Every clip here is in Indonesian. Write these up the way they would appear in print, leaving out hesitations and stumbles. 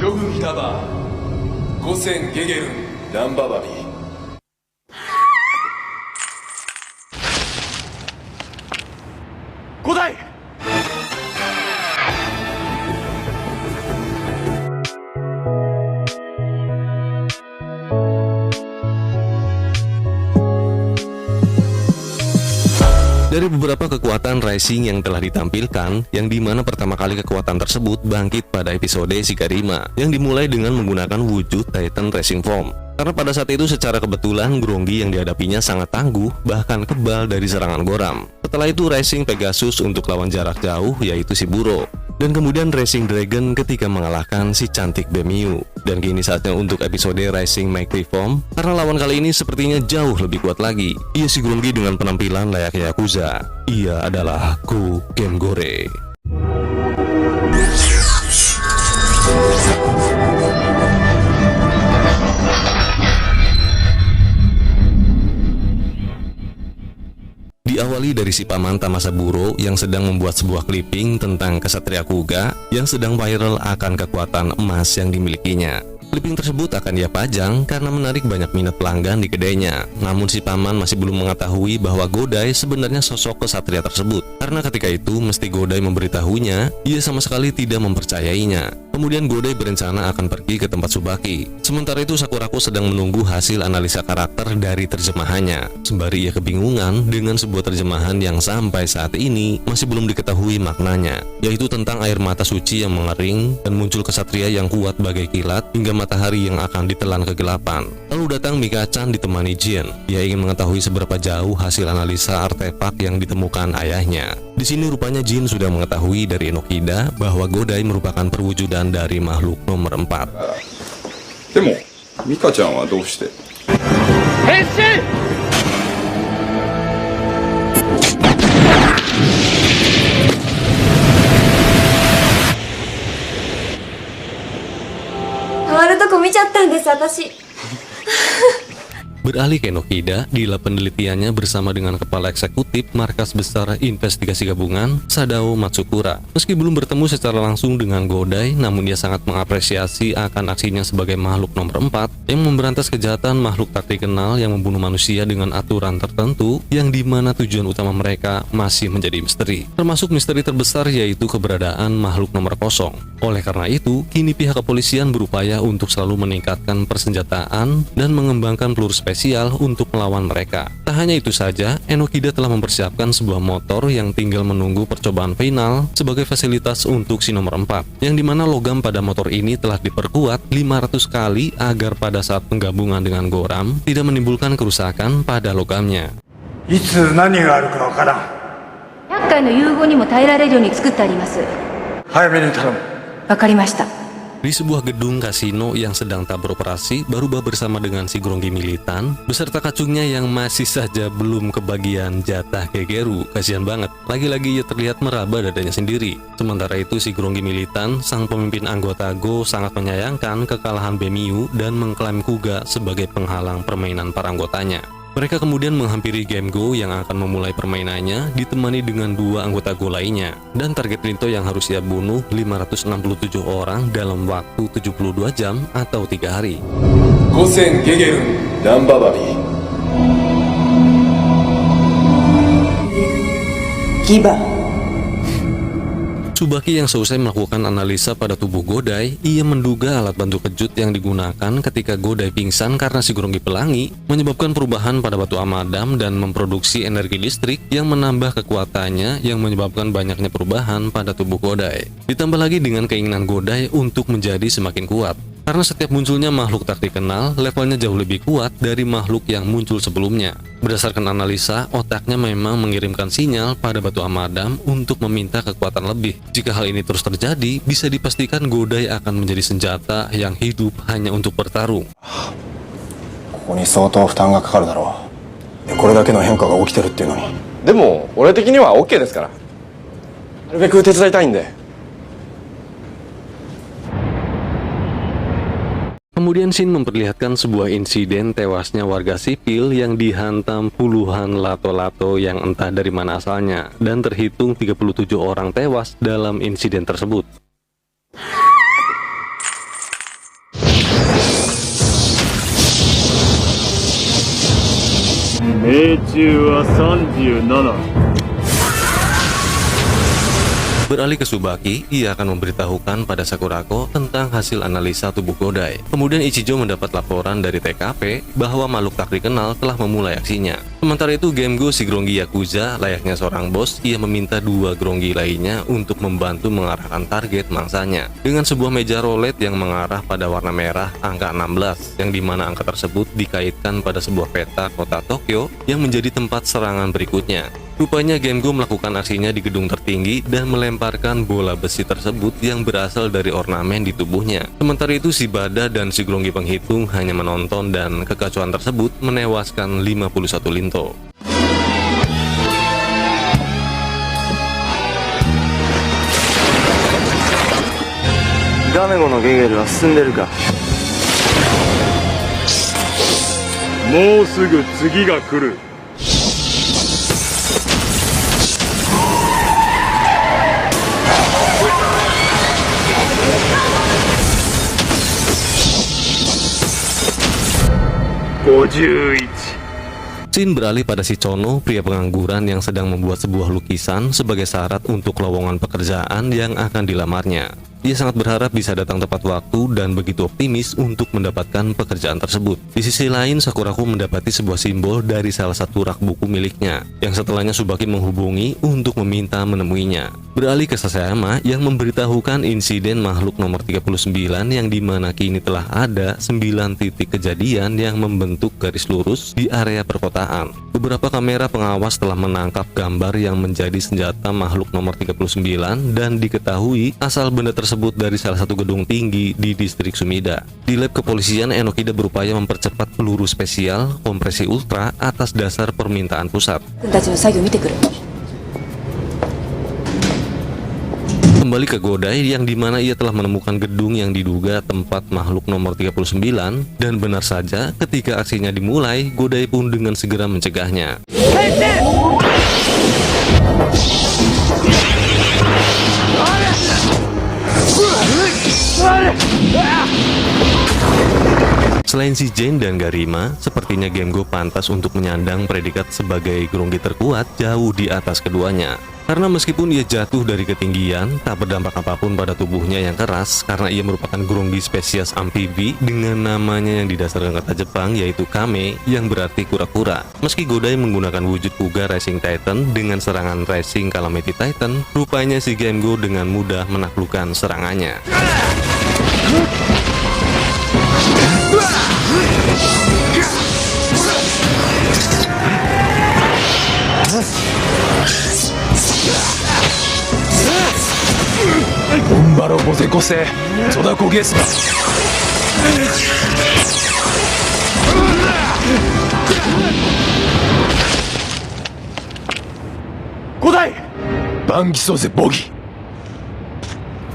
諸軍双葉五千ゲゲルンナンババビ五代 Dari beberapa kekuatan Rising yang telah ditampilkan, yang dimana pertama kali kekuatan tersebut bangkit pada episode Shigarima, yang dimulai dengan menggunakan wujud Titan Racing Form. Karena pada saat itu secara kebetulan Gronggi yang dihadapinya sangat tangguh, bahkan kebal dari serangan Goram. Setelah itu Rising Pegasus untuk lawan jarak jauh, yaitu si Buro. Dan kemudian Racing Dragon ketika mengalahkan si cantik Bemiu. Dan kini saatnya untuk episode Rising Mighty Form, karena lawan kali ini sepertinya jauh lebih kuat lagi. Ia si Gronggi dengan penampilan layaknya Yakuza. Ia adalah Go Gengore. Diawali dari si paman Tamasaburo yang sedang membuat sebuah clipping tentang Kesatria Kuga yang sedang viral akan kekuatan emas yang dimilikinya. Clipping tersebut akan dia pajang karena menarik banyak minat pelanggan di kedainya. Namun si paman masih belum mengetahui bahwa Godai sebenarnya sosok kesatria tersebut. Karena ketika itu mesti Godai memberitahunya, ia sama sekali tidak mempercayainya. Kemudian Godai berencana akan pergi ke tempat Tsubaki. Sementara itu Sakurako sedang menunggu hasil analisa karakter dari terjemahannya. Sembari ia kebingungan dengan sebuah terjemahan yang sampai saat ini masih belum diketahui maknanya, yaitu tentang air mata suci yang mengering dan muncul kesatria yang kuat bagai kilat hingga matahari yang akan ditelan kegelapan. Lalu datang Mika-chan ditemani Jin. Ia ingin mengetahui seberapa jauh hasil analisa artefak yang ditemukan ayahnya. Di sini rupanya Jin sudah mengetahui dari Enohida bahwa Godai merupakan perwujudan dari makhluk nomor 4. でもミカちゃんはどうして変身 回るとこ見ちゃったんです私 Beralih ke Enohida, dilakukan penelitiannya bersama dengan Kepala Eksekutif Markas Besar Investigasi Gabungan, Sadao Matsukura. Meski belum bertemu secara langsung dengan Godai, namun dia sangat mengapresiasi akan aksinya sebagai makhluk nomor 4 yang memberantas kejahatan makhluk tak dikenal yang membunuh manusia dengan aturan tertentu, yang dimana tujuan utama mereka masih menjadi misteri. Termasuk misteri terbesar yaitu keberadaan makhluk nomor 0. Oleh karena itu, kini pihak kepolisian berupaya untuk selalu meningkatkan persenjataan dan mengembangkan peluru spesial untuk melawan mereka. Tak hanya itu saja, Enohida telah mempersiapkan sebuah motor yang tinggal menunggu percobaan final sebagai fasilitas untuk si nomor 4, yang dimana logam pada motor ini telah diperkuat 500 kali agar pada saat penggabungan dengan Goram tidak menimbulkan kerusakan pada logamnya. いつ何があるかわからん。厄介の融合にも耐えられるように作ってあります早めに頼む。わかりました Di sebuah gedung kasino yang sedang tak beroperasi, Baruba bersama dengan si Gronggi Militan beserta kacungnya yang masih saja belum kebagian jatah Gegeru. Kasihan banget, lagi-lagi ia terlihat meraba dadanya sendiri. Sementara itu si Gronggi Militan, sang pemimpin anggota Go, sangat menyayangkan kekalahan Bemiu dan mengklaim Kuga sebagai penghalang permainan para anggotanya. Mereka kemudian menghampiri game Go yang akan memulai permainannya ditemani dengan 2 anggota Go lainnya. Dan target Rinto yang harus ia bunuh 567 orang dalam waktu 72 jam atau 3 hari. 五千ゲゲルンナンババビギバ Tsubaki yang selesai melakukan analisa pada tubuh Godai, ia menduga alat bantu kejut yang digunakan ketika Godai pingsan karena si Gronggi Pelangi menyebabkan perubahan pada batu amadam dan memproduksi energi listrik yang menambah kekuatannya yang menyebabkan banyaknya perubahan pada tubuh Godai. Ditambah lagi dengan keinginan Godai untuk menjadi semakin kuat. Karena setiap munculnya makhluk tak dikenal, levelnya jauh lebih kuat dari makhluk yang muncul sebelumnya. Berdasarkan analisa, otaknya memang mengirimkan sinyal pada batu amadam untuk meminta kekuatan lebih. Jika hal ini terus terjadi, bisa dipastikan Godai akan menjadi senjata yang hidup hanya untuk bertarung. ここに相当負担がかかるだろう。でこれだけの変化が起きてるっていうのに。でも俺的には OK ですから。なるべく手伝いたいんで。 Kemudian Shin memperlihatkan sebuah insiden tewasnya warga sipil yang dihantam puluhan lato-lato yang entah dari mana asalnya, dan terhitung 37 orang tewas dalam insiden tersebut. 命中は37。 Beralih ke Tsubaki, ia akan memberitahukan pada Sakurako tentang hasil analisa tubuh Godai. Kemudian Ichijo mendapat laporan dari TKP bahwa makhluk tak dikenal telah memulai aksinya. Sementara itu Gemgo, si Grongi Yakuza, layaknya seorang bos, ia meminta dua Grongi lainnya untuk membantu mengarahkan target mangsanya dengan sebuah meja roulette yang mengarah pada warna merah angka 16, yang dimana angka tersebut dikaitkan pada sebuah peta kota Tokyo yang menjadi tempat serangan berikutnya. Rupanya Gemgo melakukan aksinya di gedung tertinggi dan melemparkan bola besi tersebut yang berasal dari ornamen di tubuhnya. Sementara itu si Bada dan si Grongi penghitung hanya menonton dan kekacauan tersebut menewaskan 51 linto. Gamego no Gegel は進んでるか。もうすぐ次が来る。51。 Scene beralih pada si Chono, pria pengangguran yang sedang membuat sebuah lukisan sebagai syarat untuk lowongan pekerjaan yang akan dilamarnya. Ia sangat berharap bisa datang tepat waktu dan begitu optimis untuk mendapatkan pekerjaan tersebut. Di sisi lain, Sakurako mendapati sebuah simbol dari salah satu rak buku miliknya, yang setelahnya Tsubaki menghubungi untuk meminta menemuinya. Beralih ke Sasayama yang memberitahukan insiden makhluk nomor 39 yang dimana kini telah ada 9 titik kejadian yang membentuk garis lurus di area perkotaan. Beberapa kamera pengawas telah menangkap gambar yang menjadi senjata makhluk nomor 39 dan diketahui asal benda tersebut dari salah satu gedung tinggi di distrik Sumida. Di lab kepolisian, Enokida berupaya mempercepat peluru spesial kompresi ultra atas dasar permintaan pusat. Kembali ke Godai yang dimana ia telah menemukan gedung yang diduga tempat makhluk nomor 39 dan benar saja ketika aksinya dimulai, Godai pun dengan segera mencegahnya. Selain si Jane dan Garima, sepertinya Gemgo pantas untuk menyandang predikat sebagai Grongi terkuat jauh di atas keduanya. Karena meskipun ia jatuh dari ketinggian, tak berdampak apapun pada tubuhnya yang keras karena ia merupakan Grongi spesies amfibi dengan namanya yang didasarkan kata Jepang yaitu Kame yang berarti kura-kura. Meski Godai menggunakan wujud Kuga Racing Titan dengan serangan Racing Calamity Titan, rupanya si Gemgo dengan mudah menaklukkan serangannya. Bombaro Bose Kose Sodako Gesu. Godai Bangisoze Bogi.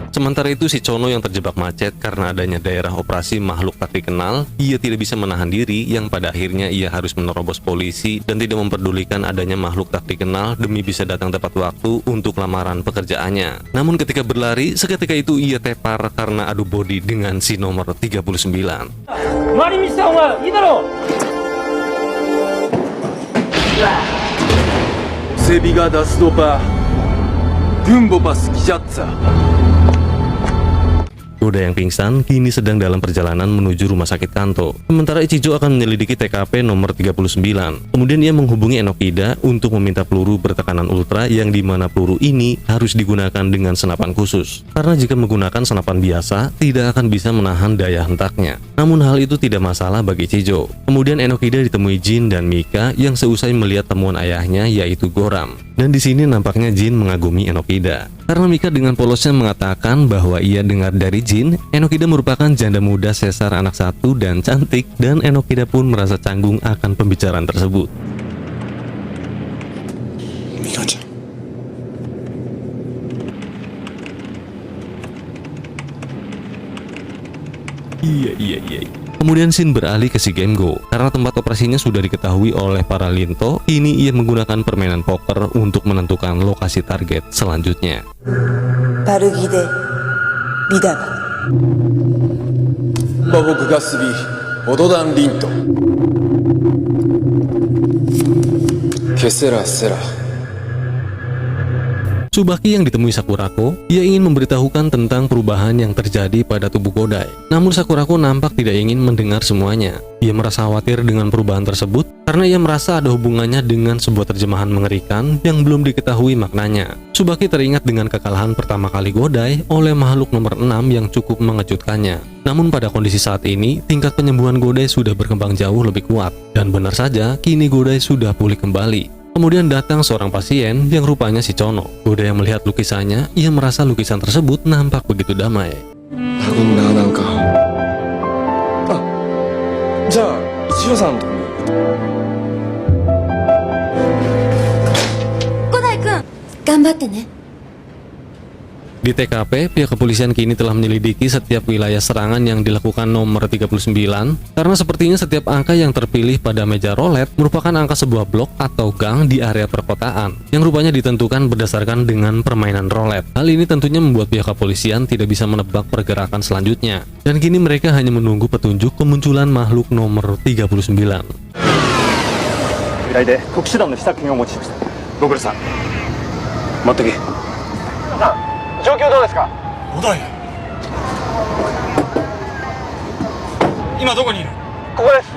Sementara itu si Chono yang terjebak macet karena adanya daerah operasi makhluk tak dikenal, ia tidak bisa menahan diri yang pada akhirnya ia harus menerobos polisi dan tidak memperdulikan adanya makhluk tak dikenal demi bisa datang tepat waktu untuk lamaran pekerjaannya. Namun ketika berlari, seketika itu ia tepar karena adu body dengan si nomor 39. Sebiga dasdopa Dumbopas Kijatsa. Godai yang pingsan kini sedang dalam perjalanan menuju rumah sakit Kanto. Sementara Ichijo akan menyelidiki TKP nomor 39. Kemudian ia menghubungi Enokida untuk meminta peluru bertekanan ultra yang dimana peluru ini harus digunakan dengan senapan khusus. Karena jika menggunakan senapan biasa, tidak akan bisa menahan daya hentaknya. Namun hal itu tidak masalah bagi Ichijo. Kemudian Enokida ditemui Jin dan Mika yang seusai melihat temuan ayahnya yaitu Goram. Dan di sini nampaknya Jin mengagumi Enokida. Karena Mika dengan polosnya mengatakan bahwa ia dengar dari Jin, Enokida merupakan janda muda sesar anak satu dan cantik, dan Enokida pun merasa canggung akan pembicaraan tersebut. Mika-chan. Iya. Kemudian scene beralih ke si Gemgo. Karena tempat operasinya sudah diketahui oleh para Linto, kini ia menggunakan permainan poker untuk menentukan lokasi target selanjutnya. Parugide Bidaba. Baboku ga subi Ododan Rinto. セラ Tsubaki yang ditemui Sakurako, ia ingin memberitahukan tentang perubahan yang terjadi pada tubuh Godai. Namun Sakurako nampak tidak ingin mendengar semuanya. Ia merasa khawatir dengan perubahan tersebut karena ia merasa ada hubungannya dengan sebuah terjemahan mengerikan yang belum diketahui maknanya. Tsubaki teringat dengan kekalahan pertama kali Godai oleh makhluk nomor 6 yang cukup mengejutkannya. Namun pada kondisi saat ini, tingkat penyembuhan Godai sudah berkembang jauh lebih kuat. Dan benar saja, kini Godai sudah pulih kembali. Kemudian datang seorang pasien yang rupanya si Chono. Godai yang melihat lukisannya, ia merasa lukisan tersebut nampak begitu damai. Di TKP, pihak kepolisian kini telah menyelidiki setiap wilayah serangan yang dilakukan nomor 39 karena sepertinya setiap angka yang terpilih pada meja roulette merupakan angka sebuah blok atau gang di area perkotaan yang rupanya ditentukan berdasarkan dengan permainan roulette. Hal ini tentunya membuat pihak kepolisian tidak bisa menebak pergerakan selanjutnya dan kini mereka hanya menunggu petunjuk kemunculan makhluk nomor 39. 依頼で特殊団の試作品をお持ちしましたご苦労さん持ってけ状況どうですかおだい今どこにいるここです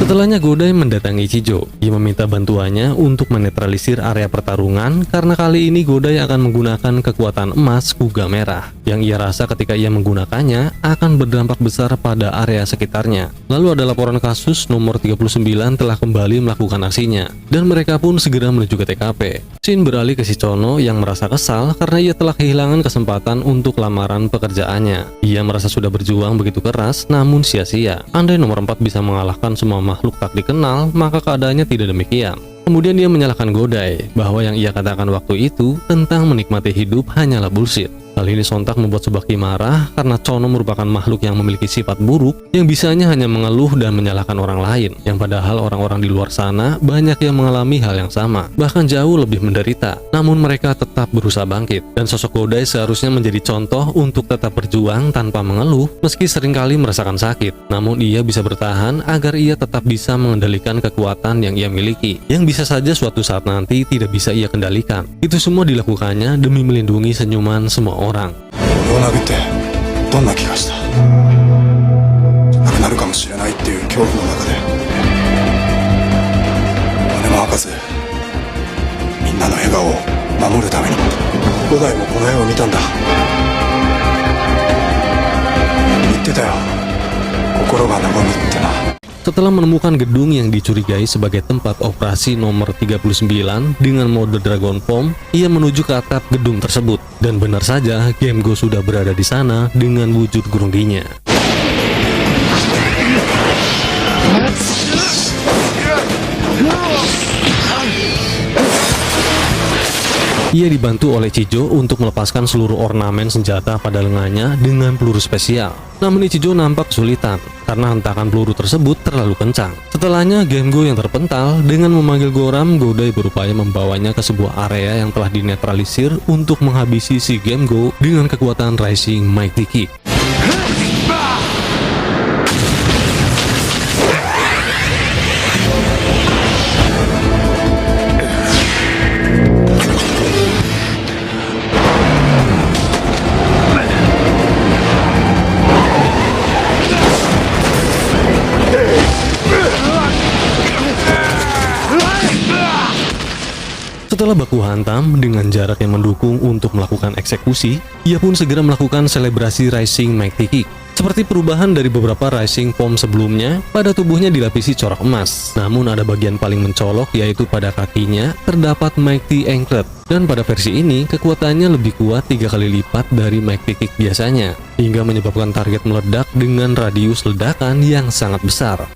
Setelahnya Godai mendatangi Chijo. Ia meminta bantuannya untuk menetralisir area pertarungan karena kali ini Godai akan menggunakan kekuatan emas Kuga Merah yang ia rasa ketika ia menggunakannya akan berdampak besar pada area sekitarnya. Lalu ada laporan kasus nomor 39 telah kembali melakukan aksinya dan mereka pun segera menuju ke TKP. Shin beralih ke si Chono yang merasa kesal karena ia telah kehilangan kesempatan untuk lamaran pekerjaannya. Ia merasa sudah berjuang begitu keras namun sia-sia. Andai nomor 4 bisa mengalahkan semua makhluk tak dikenal, maka keadaannya tidak demikian. Kemudian dia menyalahkan Godai bahwa yang ia katakan waktu itu tentang menikmati hidup hanyalah bullshit. Hal ini sontak membuat Tsubaki marah karena Chono merupakan makhluk yang memiliki sifat buruk yang bisanya hanya mengeluh dan menyalahkan orang lain, yang padahal orang-orang di luar sana banyak yang mengalami hal yang sama, bahkan jauh lebih menderita. Namun mereka tetap berusaha bangkit, dan sosok Godai seharusnya menjadi contoh untuk tetap berjuang tanpa mengeluh meski seringkali merasakan sakit. Namun ia bisa bertahan agar ia tetap bisa mengendalikan kekuatan yang ia miliki, yang bisa saja suatu saat nanti tidak bisa ia kendalikan. Itu semua dilakukannya demi melindungi senyuman semua orang. 俺を殴ってどんな気がしたなくなるかもしれないっていう恐怖の中で胸も開かずみんなの笑顔を守るために五代もこの絵を見たんだ言ってたよ心が和むってな。 Setelah menemukan gedung yang dicurigai sebagai tempat operasi nomor 39 dengan mode Dragon Form, ia menuju ke atap gedung tersebut. Dan benar saja, Gemgo sudah berada di sana dengan wujud Grundinya. Ia dibantu oleh Chijo untuk melepaskan seluruh ornamen senjata pada lengannya dengan peluru spesial. Namun Chijo nampak kesulitan karena hentakan peluru tersebut terlalu kencang. Setelahnya Gemgo yang terpental dengan memanggil Goram, Godai berupaya membawanya ke sebuah area yang telah dinetralisir untuk menghabisi si Gemgo dengan kekuatan Rising Mighty Kick. Setelah baku hantam dengan jarak yang mendukung untuk melakukan eksekusi, ia pun segera melakukan selebrasi Rising Mighty Kick. Seperti perubahan dari beberapa Rising Form sebelumnya, pada tubuhnya dilapisi corak emas. Namun ada bagian paling mencolok yaitu pada kakinya terdapat Mighty Anklet. Dan pada versi ini, kekuatannya lebih kuat 3 kali lipat dari Mighty Kick biasanya, hingga menyebabkan target meledak dengan radius ledakan yang sangat besar.